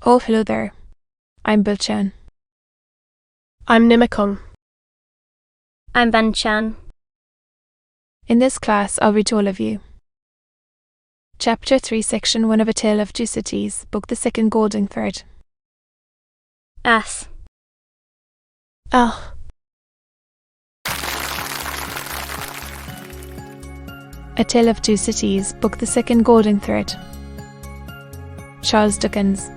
Oh, hello there. I'm Bilchan. I'm Nimikung. I'm Banchan. In this class, I'll read to all of you. Chapter 3, Section 1 of A Tale of Two Cities, Book the 2nd, Golden Thread. As. Ah. A Tale of Two Cities, Book the 2nd, Golden Thread. Charles Dickens.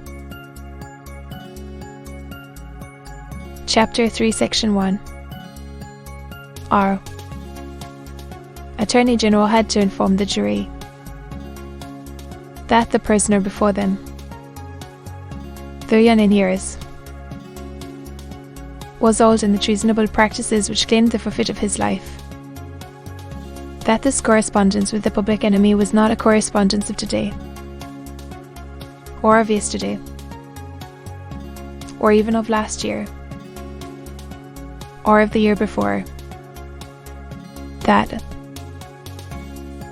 Chapter 3, Section 1. R. Attorney General had to inform the jury that the prisoner before them, though young in years, was old in the treasonable practices which claimed the forfeit of his life, that this correspondence with the public enemy was not a correspondence of today, or of yesterday, or even of last year, or of the year before, that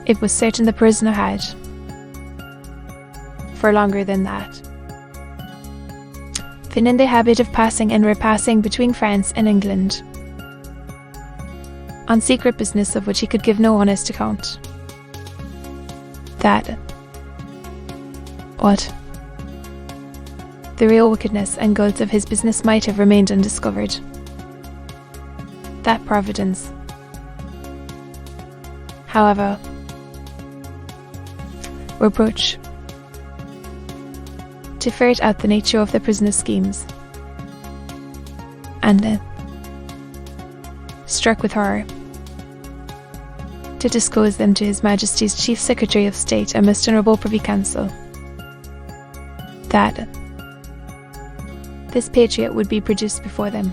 it was certain the prisoner had, for longer than that, been in the habit of passing and repassing between France and England, on secret business of which he could give no honest account, that what the real wickedness and guilt of his business might have remained undiscovered, that Providence, however, reproach to ferret out the nature of the prisoner's schemes, and then, struck with horror, to disclose them to His Majesty's Chief Secretary of State and Most Honourable Privy Council, that this patriot would be produced before them,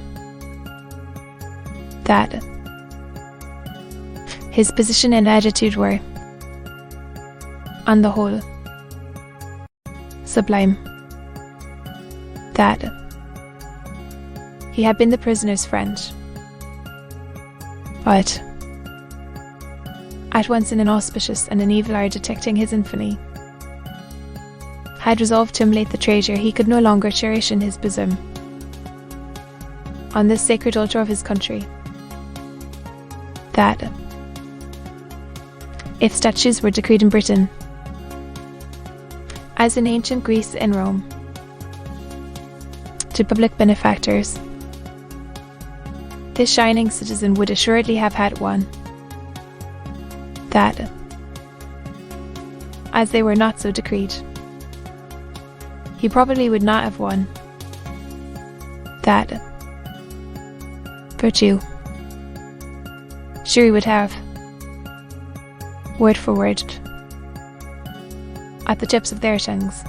that his position and attitude were, on the whole, sublime, that he had been the prisoner's friend, but at once in an auspicious and an evil hour detecting his infamy, had resolved to immolate the treasure he could no longer cherish in his bosom, on this sacred altar of his country, that if statues were decreed in Britain, as in ancient Greece and Rome, to public benefactors, this shining citizen would assuredly have had one, that, as they were not so decreed, he probably would not have one, that, virtue, sure he would have, word for word, at the tips of their tongues.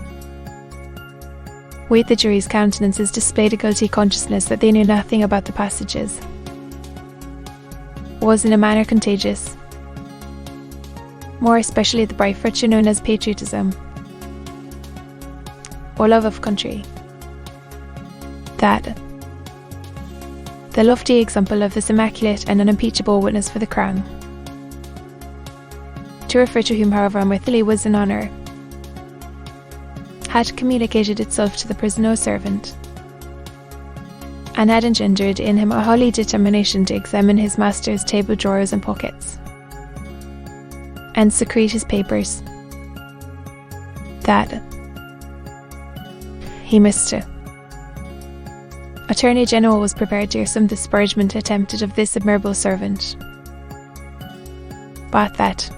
Wait, the jury's countenances displayed a guilty consciousness that they knew nothing about the passages, was in a manner contagious, more especially the bright virtue known as patriotism, or love of country, that the lofty example of this immaculate and unimpeachable witness for the crown, to refer to whom, however unworthily, was an honour, had communicated itself to the prisoner servant, and had engendered in him a holy determination to examine his master's table drawers and pockets, and secrete his papers, that he missed it. Attorney General was prepared to hear some disparagement attempted of this admirable servant, but that,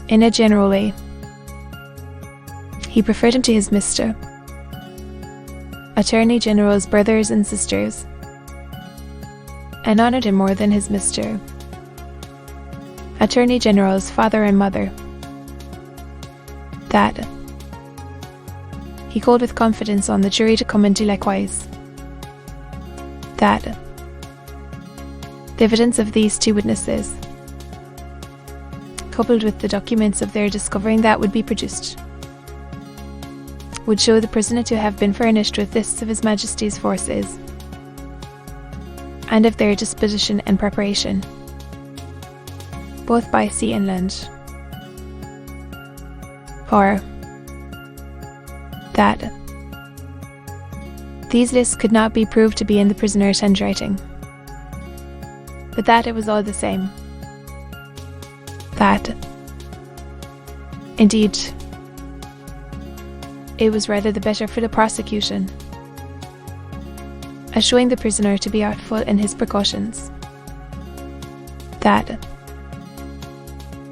in a general way, he preferred him to his Mr. Attorney General's brothers and sisters, and honoured him more than his Mr. Attorney General's father and mother, that he called with confidence on the jury to come and do likewise, that the evidence of these two witnesses, coupled with the documents of their discovering that would be produced, would show the prisoner to have been furnished with lists of His Majesty's forces, and of their disposition and preparation, both by sea and land. For that these lists could not be proved to be in the prisoner's handwriting, but that it was all the same. That, indeed, it was rather the better for the prosecution, as showing the prisoner to be artful in his precautions. That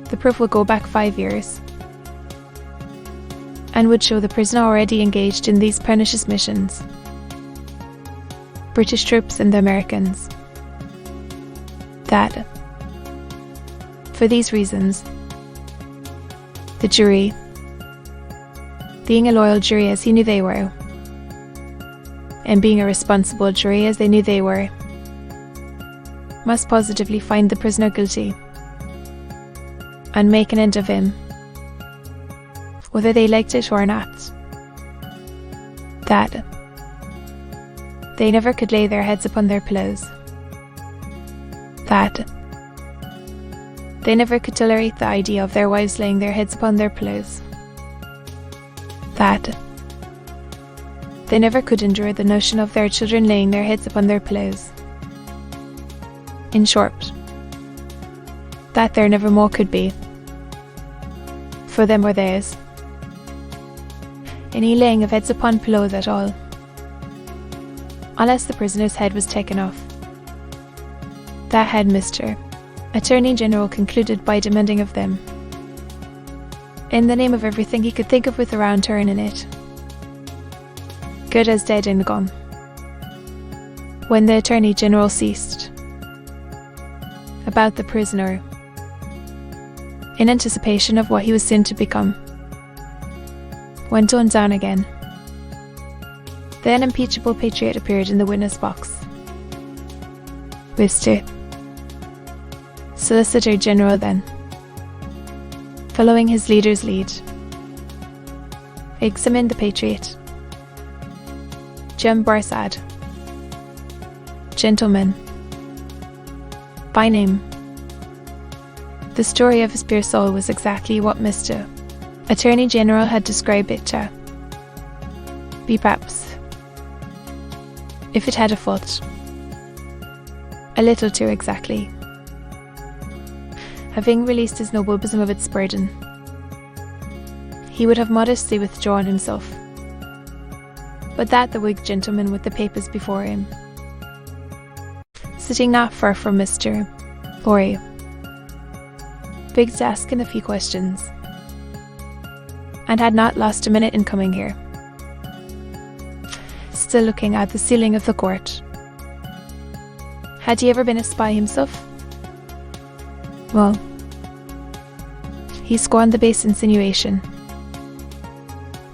the proof would go back 5 years, and would show the prisoner already engaged in these pernicious missions, British troops and the Americans. That, for these reasons, the jury, being a loyal jury as he knew they were, and being a responsible jury as they knew they were, must positively find the prisoner guilty and make an end of him, whether they liked it or not. That they never could lay their heads upon their pillows. That they never could tolerate the idea of their wives laying their heads upon their pillows. That they never could endure the notion of their children laying their heads upon their pillows. In short, that there never more could be, for them or theirs, any laying of heads upon pillows at all, unless the prisoner's head was taken off. That had Mr. Attorney General concluded by demanding of them, in the name of everything he could think of with a round turn in it, good as dead and gone. When the Attorney General ceased, about the prisoner, in anticipation of what he was soon to become, went on down again. The unimpeachable patriot appeared in the witness box. Mr. Solicitor General then, following his leader's lead, examined the patriot. Jem Barsad, gentleman, by name. The story of his pure soul was exactly what Mr. Attorney General had described it to be, perhaps, if it had a fault, a little too exactly. Having released his noble bosom of its burden, he would have modestly withdrawn himself, but that the Whig gentleman with the papers before him, sitting not far from Mr. Lorry, begged to ask him a few questions, and had not lost a minute in coming here. Still looking at the ceiling of the court. Had he ever been a spy himself? Well, he scorned the base insinuation.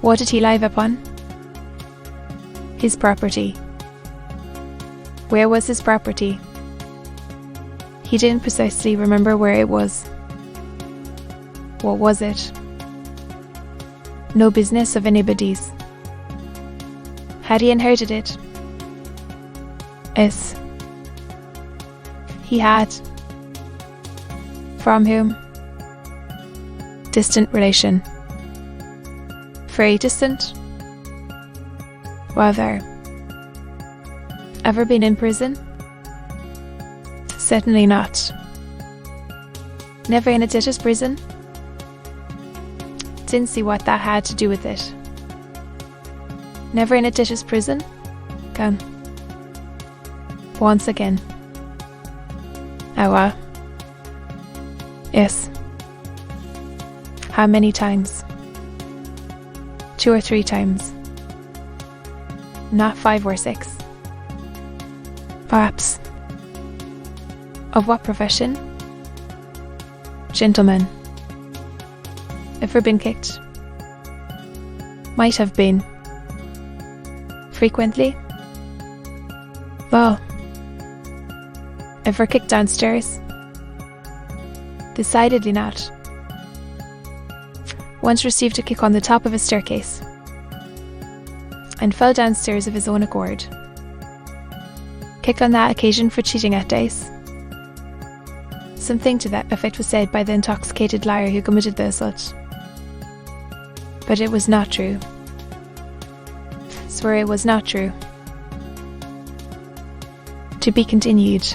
What did he live upon? His property. Where was his property? He didn't precisely remember where it was. What was it? No business of anybody's. Had he inherited it? Yes. He had. From whom? Distant relation. Very distant? Rather. Ever been in prison? Certainly not. Never in a debtor's prison? Didn't see what that had to do with it. Never in a debtor's prison? Gone. Once again. Oh, yes. How many times? 2 or 3 times. Not 5 or 6. Perhaps. Of what profession? Gentleman. Ever been kicked? Might have been. Frequently? Well. Ever kicked downstairs? Decidedly not. Once received a kick on the top of a staircase, and fell downstairs of his own accord. Kicked on that occasion for cheating at dice. Something to that effect was said by the intoxicated liar who committed the assault. But it was not true. where it was not true. To be continued.